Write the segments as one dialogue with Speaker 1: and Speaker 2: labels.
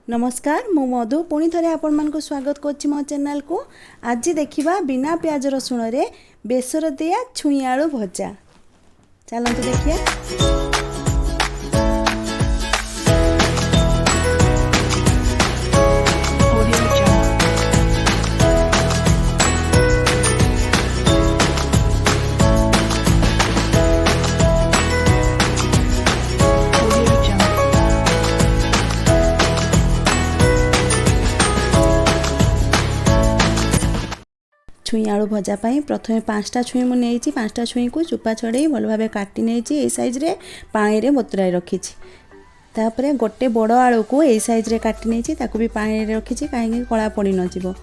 Speaker 1: नमस्कार मु मधु पुणी थे आपण मान स्वागत करछि मो चैनल को। आज देखिबा बिना प्याज रसुण रे बेसर दिया छुई आलू भजा। चलंतु देखिए। छुई आलू भजा पाई प्रथमे 5टा छुई मु नेइछि। 5टा छुई को चुपा छड़े भल भाबे काटी नेइछि। ए साइज रे पानी रे बतुराई रखिछि। तापरे गोटे बड़ आलू को ए साइज रे काटी नेइछि। ताको भी पानी रे रखिछि काहे कला पड़ी न जिवो।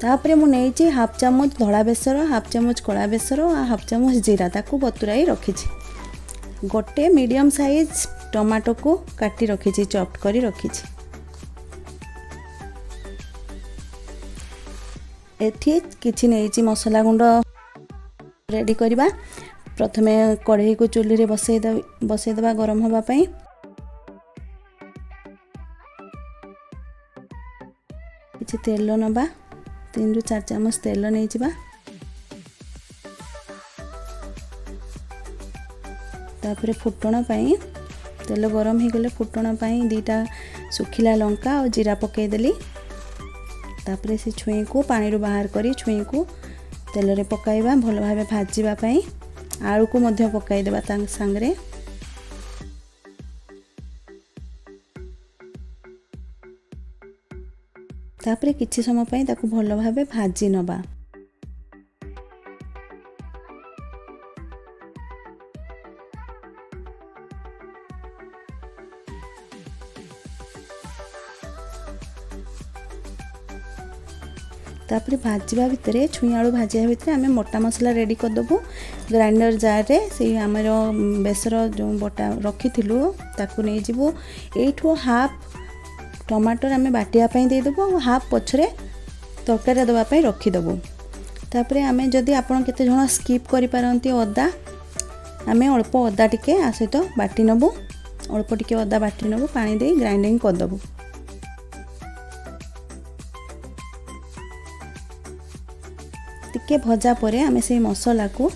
Speaker 1: तापरे मु नेइछि हाफ चामच धड़ा बेसर, हाफ चामच कला बेसर आ हाफ चामच जीरा ताको बतुराई रखिछि। गोटे मीडियम साइज टमाटो को काटी रखिछि, चॉप्ड करी रखिछि। एथि किछि नेइछि मसला गुंड रेडी करिबा। प्रथमे कढ़ई को चुल्ली रे बसै देबा गरम होबा पई। किछि तेल नबा, 3 रु 4 चामच तेल नै जिबा। तापरे फुटण पई तेल गरम ही गले फुटण पई 2टा सुखिला लंका और जीरा पकै देली। तापरे से छुई को पानी रो बाहर करी छुई को तेल रे पकाइबा भल भाबे भाजीबा पई। आलू को मध्य पकाई देबा तांग संगरे। तापरे किछि समय पई ताको भल भाबे भाजी नबा। तापरे भाजवा भितर छुई आलू भाजिया भितर आमे मोटा मसला रेडी कर दबु। ग्राइंडर जार रे से हमर बेसर जो बटा रखी थिलु ताकू नै जिवो। एठो हाफ टमाटर आमे बाटिया पई दे दबु, हाफ पछरे तरकारी दबा पई रखी दबु। तापरे आमे जदी आपण केते जण स्किप करि पारंती अदा, आमे अल्प अदा टिके आसे तो बाटी नबु। अल्प टिके अदा बाटी नबु, पानी दे ग्राइंडिंग कर दबु। टिके भजा परे आमे से मसला को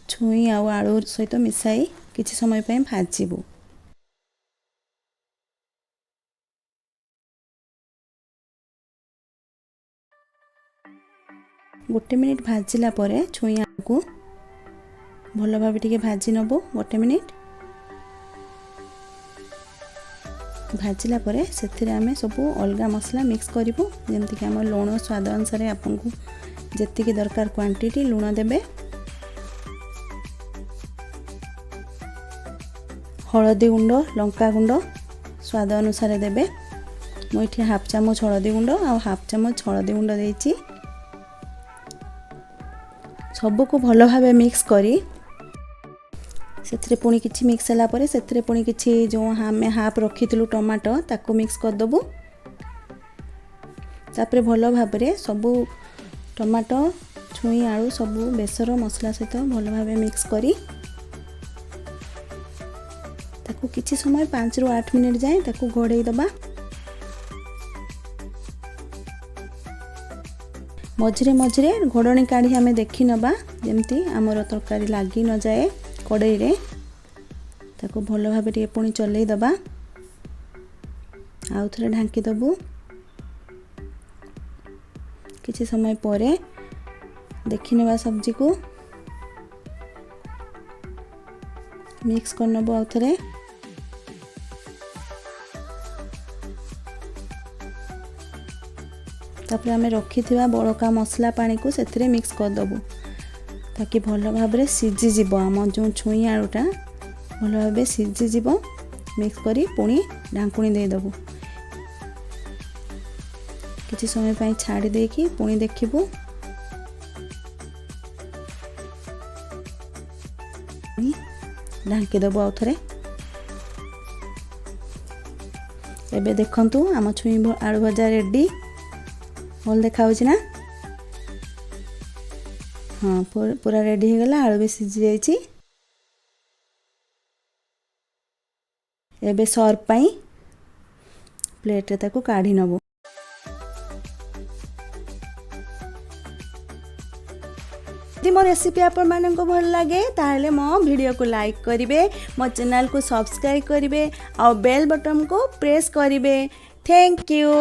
Speaker 1: छुई आ आलू सहित मिसाई किछि समय पय भाजीबु। गोटे मिनिट भाजिला परे छुई आलू को भल भाबे टिके भाजी नबो। गोटे मिनिट भाजिला परे सेथिरे आमे सबु अलगा मसला मिक्स करिवु। जेमति कि हम लूण स्वाद अनुसार आपनकु जेतिकी दरकार क्वांटिटी लूण देबे। हळदी गुंड, लंका गुंड स्वाद अनुसार देबे। मोइठी हाफ चामच हळदी गुंड आ हाफ चामच हळदी गुंड देइछि। सबु को भलो भाबे मिक्स करी सेथिरे पुणी किछि मिक्स होला परे सेथिरे पुणी किछि जो हमें हाफ रखिथिलु टमाटो ताको मिक्स कर दबु। तापरे भलो भाबरे सबु टमाटो छुई आलू सबु बेसर मसला सहित भल भाबे मिक्स करी ताकू किछि समय 5 रु 8 मिनिट जाए ताकू घोड़े दबा। मझरे मझरे घोड़णी काढ़ी हमें देखि नबा जेमती हमर तरकारी लागी न जाए कड़ई रे। ताकू भल भाबे टिके पुणी चलै दबा। आउ थरे ढांकी दबु। किछि समय परे देखि नेबा सब्जी को मिक्स कर नबो। आउ थरे तापर आमे रखी थिबा बड़का मसला पानी को सेथिरे मिक्स कर दबु ताकि भल भाबरे सिझी जिवो। हम जो छुई आलूटा भल भाबे सिझी जिवो। मिक्स करी पुणी ढांकुणी दे दबु। किछि समय पई छाड़ी देकी पुणी देखिबु। ढांकी दबु आउ थरे। एबे देखंतु हम छुई आलू भजा रेडी भल देखा होछि ना। हाँ पूरा रेडी हो गला। आलू भी सिझी जाइछि। एबे सर्व पाई प्लेट रे ताकू काढ़ी नबो। यदि मो रेसिपी आपण मानक भल लगे ताहले मो वीडियो को लाइक करिवे, मो चैनल को सब्सक्राइब करिवे और बेल बटन को प्रेस करिवे। Thank you.